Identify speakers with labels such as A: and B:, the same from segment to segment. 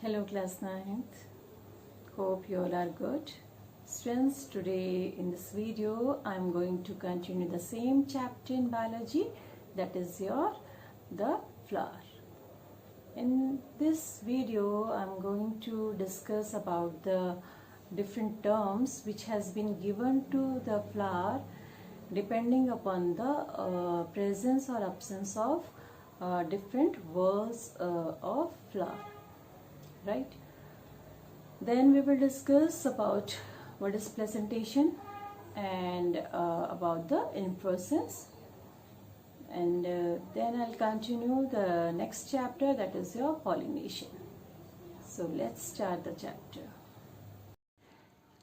A: Hello class 9th, hope you all are good. Students, today in this video I am going to continue the same chapter in biology, that is the flower. In this video I am going to discuss about the different terms which has been given to the flower depending upon the presence or absence of different whorls of flower. Right, then we will discuss about what is placentation and about the inflorescence, and then I'll continue the next chapter, that is your pollination. So let's start the chapter.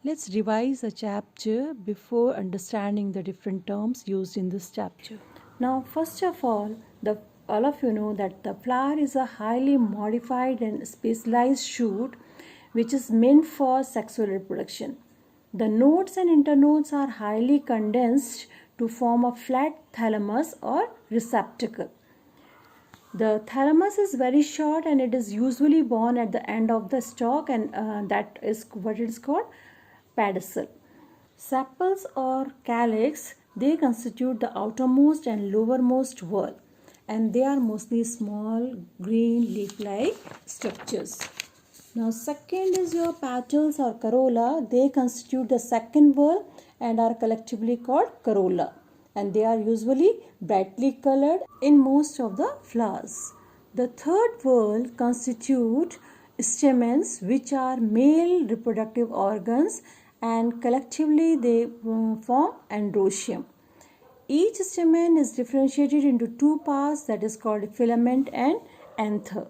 A: Let's revise the chapter before understanding the different terms used in this chapter. Now, first of all of you know that the flower is a highly modified and specialized shoot which is meant for sexual reproduction. The nodes and internodes are highly condensed to form a flat thalamus or receptacle. The thalamus is very short and it is usually born at the end of the stalk, and that is what it is called pedicel. Sepals or calyx, they constitute the outermost and lowermost whorl, and they are mostly small green leaf-like structures. Now second is your petals or corolla. They constitute the second whorl and are collectively called corolla, and they are usually brightly colored in most of the flowers. The third whorl constitute stamens, which are male reproductive organs, and collectively they form androecium. Each stamen is differentiated into two parts, that is called filament and anther.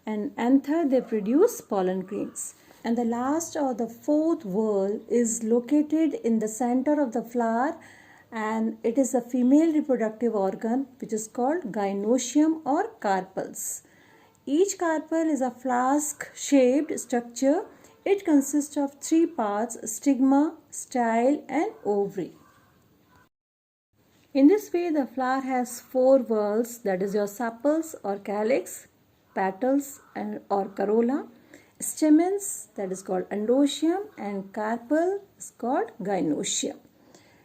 A: And anther, they produce pollen grains. And the last or the fourth whorl is located in the center of the flower, and it is a female reproductive organ which is called gynoecium or carpels. Each carpel is a flask-shaped structure. It consists of three parts: stigma, style, and ovary. In this way, the flower has four whorls, that is your sepals or calyx, petals or corolla, stamens, that is called androecium, and carpel is called gynoecium.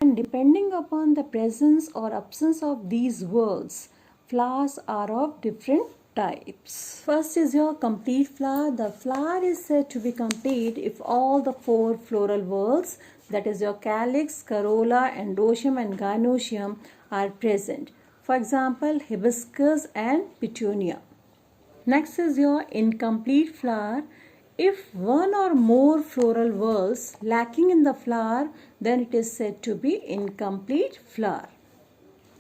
A: And depending upon the presence or absence of these whorls, flowers are of different types. First is your complete flower. The flower is said to be complete if all the four floral whorls, that is your calyx, corolla, androecium, and gynoecium, are present. For example, hibiscus and petunia. Next is your incomplete flower. If one or more floral whorls lacking in the flower, then it is said to be incomplete flower.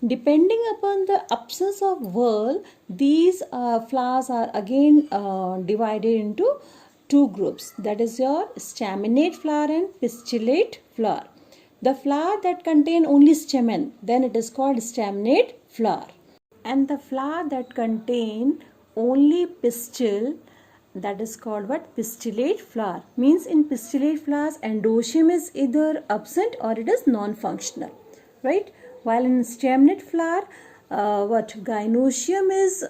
A: Depending upon the absence of whorl, these flowers are again divided into two groups, that is your staminate flower and pistillate flower. The flower that contain only stamen, then it is called staminate flower, and the flower that contain only pistil, that is called what? Pistillate flower. Means in pistillate flowers, androecium is either absent or it is non-functional, right? While in staminate flower, gynoecium is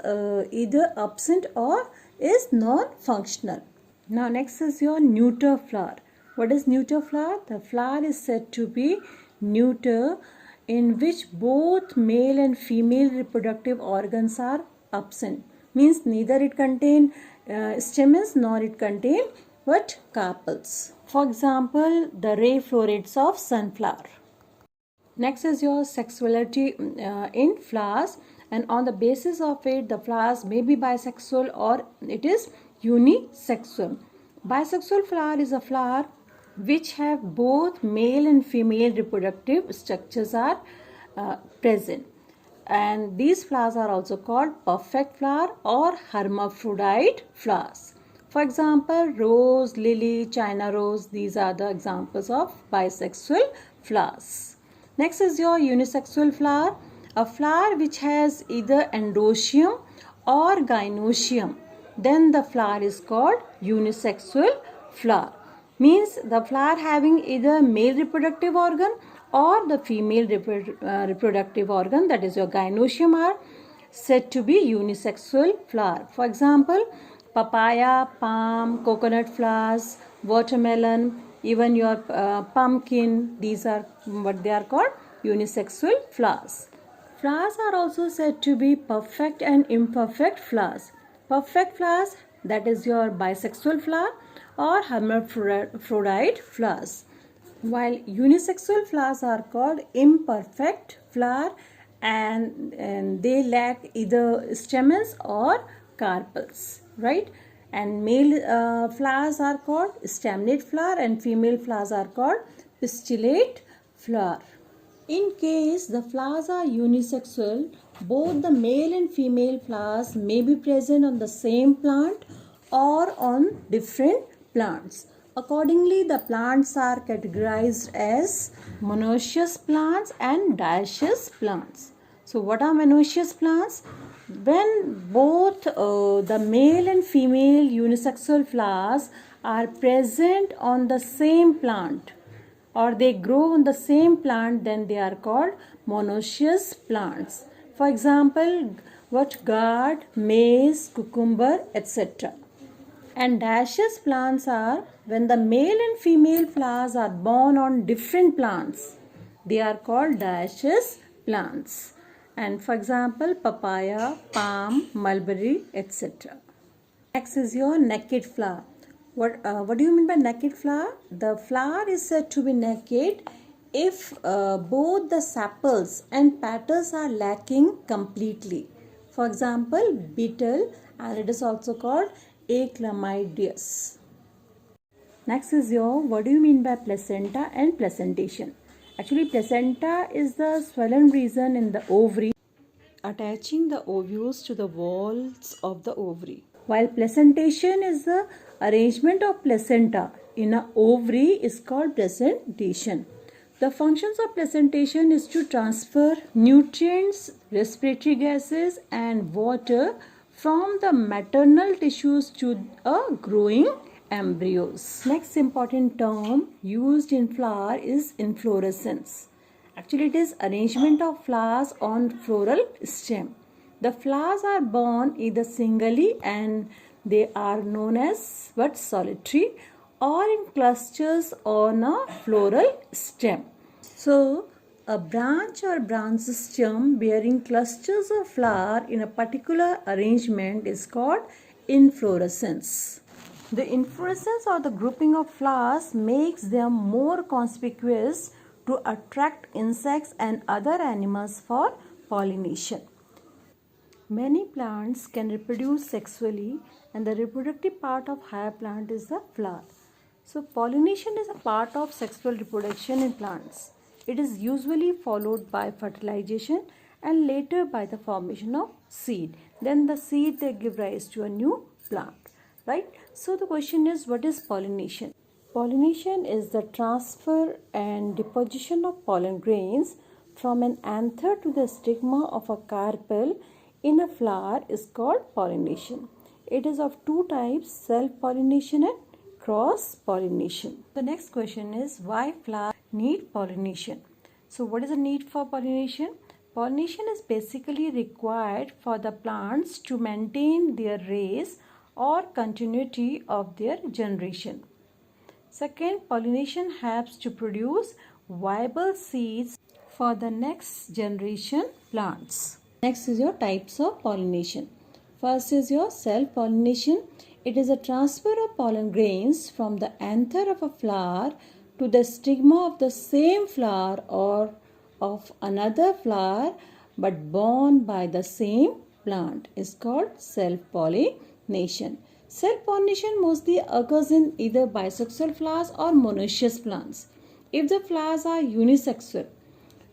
A: either absent or is non-functional. Now next is your neuter flower. What is neuter flower? The flower is said to be neuter, in which both male and female reproductive organs are absent. Means neither it contain stamens nor it contain carpels. For example, the ray florets of sunflower. Next is your sexuality in flowers, and on the basis of it, the flowers may be bisexual or it is unisexual. Bisexual flower is a flower which have both male and female reproductive structures are present, and these flowers are also called perfect flower or hermaphrodite flowers. For example, rose, lily, china rose, these are the examples of bisexual flowers. Next is your unisexual flower, a flower which has either androecium or gynoecium. Then the flower is called unisexual flower. Means the flower having either male reproductive organ or the female reproductive organ, that is your gynoecium, are said to be unisexual flower. For example, papaya, palm, coconut flowers, watermelon, even your pumpkin. These are what they are called, unisexual flowers. Flowers are also said to be perfect and imperfect flowers. Perfect flowers, that is your bisexual flower or hermaphrodite flowers, while unisexual flowers are called imperfect flower, and they lack either stamens or carpels, right? And male flowers are called staminate flower and female flowers are called pistillate flower. In case the flowers are unisexual, both the male and female flowers may be present on the same plant or on different plants. Accordingly, the plants are categorized as monoecious plants and dioecious plants. So, what are monoecious plants? When both the male and female unisexual flowers are present on the same plant, or they grow on the same plant, then they are called monoecious plants. For example, what gourd, maize, cucumber, etc. And dioecious plants are when the male and female flowers are born on different plants. They are called dioecious plants. And for example, papaya, palm, mulberry, etc. Next is your naked flower. What do you mean by naked flower? The flower is said to be naked if both the sepals and petals are lacking completely. For example, beetle, and it is also called achlamydeus. Next is your, what do you mean by placenta and placentation? Actually, placenta is the swollen region in the ovary attaching the ovules to the walls of the ovary, while placentation is the arrangement of placenta in an ovary is called placentation. The functions of placentation is to transfer nutrients, respiratory gases and water from the maternal tissues to a growing embryos. Next important term used in flower is inflorescence. Actually, it is arrangement of flowers on floral stem. The flowers are born either singly and they are known as but solitary, or in clusters on a floral stem. So, a branch or branch stem bearing clusters of flower in a particular arrangement is called inflorescence. The inflorescence or the grouping of flowers makes them more conspicuous to attract insects and other animals for pollination. Many plants can reproduce sexually, and the reproductive part of higher plant is the flower. So pollination is a part of sexual reproduction in plants. It is usually followed by fertilization and later by the formation of seed. Then the seed they give rise to a new plant, right? So the question is, what is pollination? Pollination is the transfer and deposition of pollen grains from an anther to the stigma of a carpel in a flower is called pollination. It is of two types, self-pollination and cross-pollination. The next question is, why flowers need pollination? So what is the need for pollination? Pollination is basically required for the plants to maintain their race or continuity of their generation. Second, pollination helps to produce viable seeds for the next generation plants. Next is your types of pollination. First is your self-pollination. It is a transfer of pollen grains from the anther of a flower to the stigma of the same flower or of another flower but borne by the same plant is called self-pollination. Self-pollination mostly occurs in either bisexual flowers or monoecious plants. If the flowers are unisexual,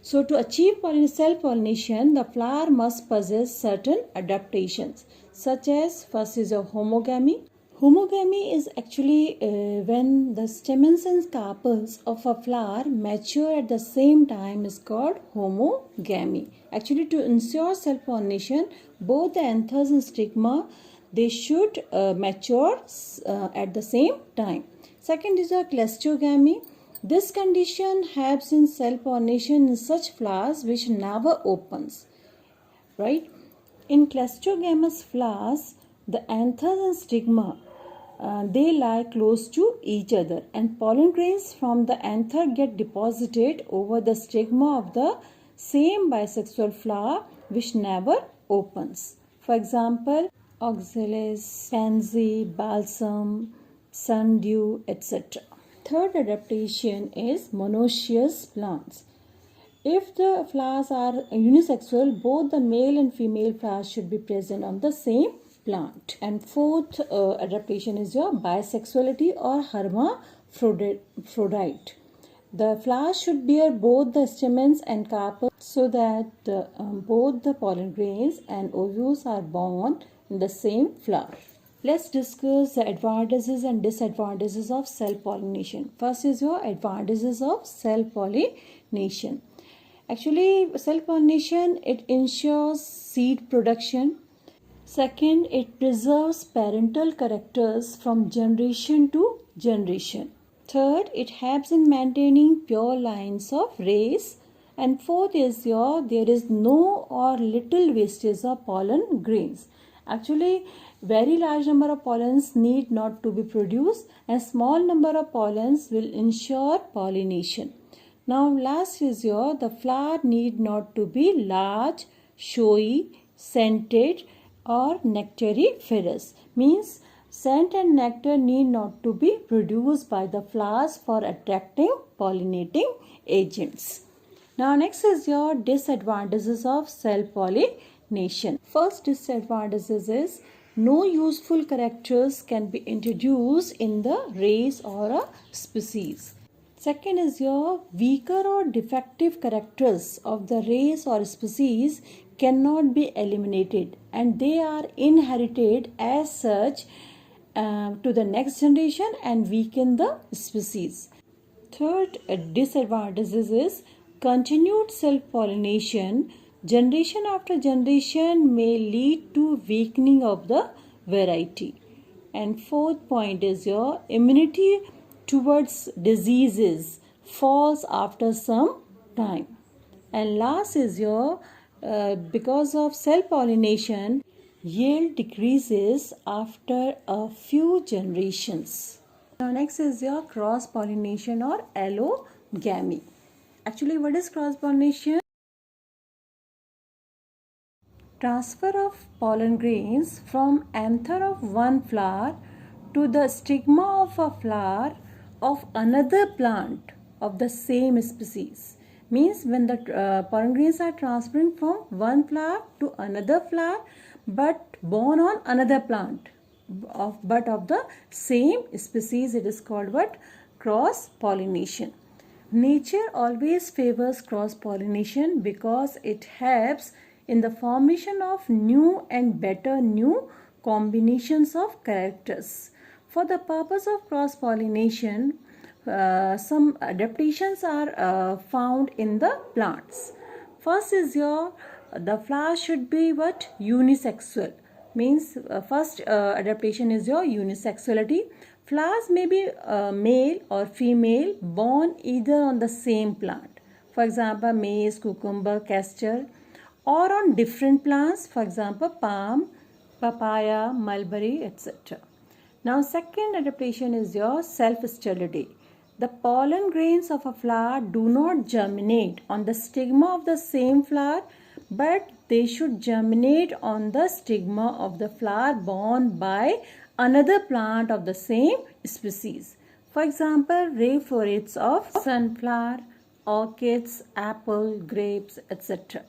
A: so to achieve self-pollination, the flower must possess certain adaptations, such as first is a homogamy. Homogamy is actually when the stamens and carpels of a flower mature at the same time is called homogamy. Actually, to ensure self-pollination, both the anthers and stigma, they should mature at the same time. Second is a clusterogamy. This condition helps in self-pollination in such flowers which never opens, right? In clusterogamous flowers, the anthers and stigma they lie close to each other, and pollen grains from the anther get deposited over the stigma of the same bisexual flower which never opens. For example, oxalis, pansy, balsam, sundew, etc. Third adaptation is monoecious plants. If the flowers are unisexual, both the male and female flowers should be present on the same plant. And fourth adaptation is your bisexuality or hermaphrodite. The flowers should bear both the stamens and carpels so that both the pollen grains and ovules are born in the same flower. Let's discuss the advantages and disadvantages of self-pollination. First is your advantages of self-pollination. Actually, self-pollination, it ensures seed production. Second, it preserves parental characters from generation to generation. Third, it helps in maintaining pure lines of race. And fourth is there is no or little wastage of pollen grains. Actually, very large number of pollens need not to be produced, and small number of pollens will ensure pollination. Now last is the flower need not to be large, showy, scented or nectariferous. Means scent and nectar need not to be produced by the flowers for attracting pollinating agents. Now next is your disadvantages of self-pollination. First disadvantages is no useful characters can be introduced in the race or a species. Second is your weaker or defective characters of the race or species cannot be eliminated, and they are inherited as such to the next generation and weaken the species. Third disadvantages is continued self-pollination generation after generation may lead to weakening of the variety. And fourth point is your immunity towards diseases falls after some time. And last is your because of self-pollination, yield decreases after a few generations. Now next is your cross-pollination or allogamy. Actually, what is cross-pollination? Transfer of pollen grains from anther of one flower to the stigma of a flower of another plant of the same species. Means when the pollen grains are transferring from one flower to another flower but born on another plant but of the same species, it is called what? Cross pollination. Nature always favors cross pollination because it helps in the formation of new and better new combinations of characters. For the purpose of cross pollination, some adaptations are found in the plants. First is the flower should be what? Unisexual. Means first adaptation is your unisexuality. Flowers may be male or female born either on the same plant. For example, maize, cucumber, castor, or on different plants, for example, palm, papaya, mulberry, etc. Now, second adaptation is your self-sterility. The pollen grains of a flower do not germinate on the stigma of the same flower, but they should germinate on the stigma of the flower borne by another plant of the same species. For example, ray florets of sunflower, orchids, apple, grapes, etc.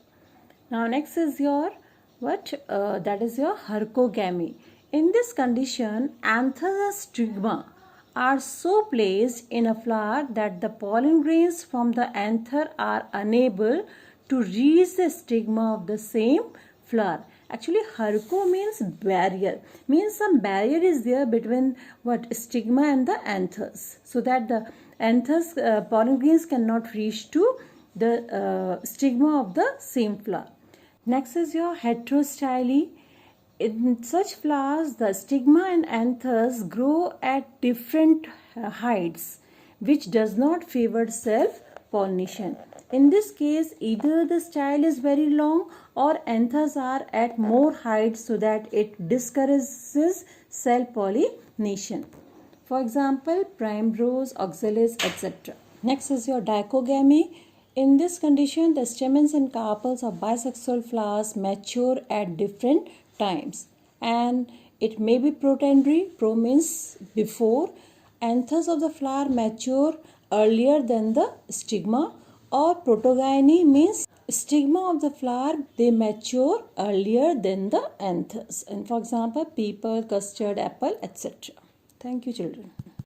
A: Now next is your that is your hercogamy. In this condition, anthers and stigma are so placed in a flower that the pollen grains from the anther are unable to reach the stigma of the same flower. Actually, herco means barrier. Means some barrier is there between stigma and the anthers, so that the anthers pollen grains cannot reach to the stigma of the same flower. Next is your heterostyle. In such flowers, the stigma and anthers grow at different heights, which does not favor self-pollination. In this case, either the style is very long or anthers are at more height so that it discourages cell pollination. For example, primrose, oxalis, etc. Next is your dichogamy. In this condition, the stamens and carpels of bisexual flowers mature at different times, and it may be protandry. Pro means before. Anthers of the flower mature earlier than the stigma, or protogyny means stigma of the flower they mature earlier than the anthers. And for example, peepal, custard, apple, etc. Thank you, children.